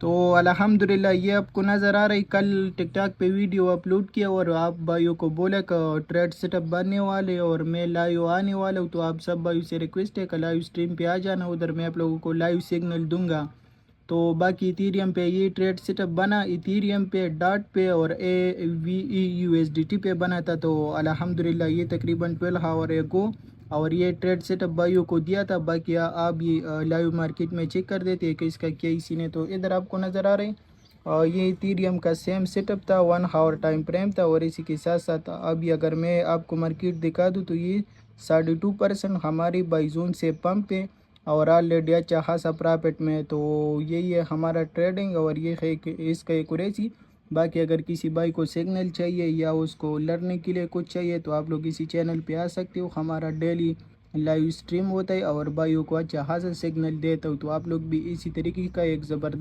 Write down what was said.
تو الحمدللہ یہ آپ کو نظر آ رہی، کل ٹک ٹاک پہ ویڈیو اپلوڈ کیا اور آپ بھائیوں کو بولا کہ ٹریڈ سیٹ اپ بننے والے اور میں لائیو آنے والا ہوں، تو آپ سب بھائیوں سے ریکویسٹ ہے کہ لائیو اسٹریم پہ آ جانا، ادھر میں آپ لوگوں کو لائیو سگنل دوں گا۔ تو باقی ایتھیریم پہ یہ ٹریڈ سیٹ اپ بنا، ایتھیریم پہ ڈاٹ پہ اور AVE/USDT پہ بنا تھا، تو الحمدللہ یہ تقریباً 12 آور اگو اور یہ ٹریڈ سیٹ اپ بھائیوں کو دیا تھا۔ باقی آپ یہ لائیو مارکیٹ میں چیک کر دیتے ہیں کہ اس کا کیا اسی نے، تو ادھر آپ کو نظر آ رہے ہیں یہ ایتھیریم کا سیم سیٹ اپ تھا، 1 آور ٹائم فریم تھا، اور اسی کے ساتھ ساتھ ابھی اگر میں آپ کو مارکیٹ دکھا دوں تو یہ 2.5% ہماری بائی زون سے پمپ ہے اور آلریڈی اچھا خاصا پرافٹ میں ہے۔ تو یہی ہے ہمارا ٹریڈنگ اور یہ ہے کہ اس کا ایکوریسی۔ باقی اگر کسی بھائی کو سگنل چاہیے یا اس کو لڑنے کے لیے کچھ چاہیے تو آپ لوگ اسی چینل پہ آ سکتے ہو، ہمارا ڈیلی لائیو اسٹریم ہوتا ہے اور بھائیوں کو اچھا خاصا سگنل دیتا ہوں، تو آپ لوگ بھی اسی طریقے کا ایک زبردست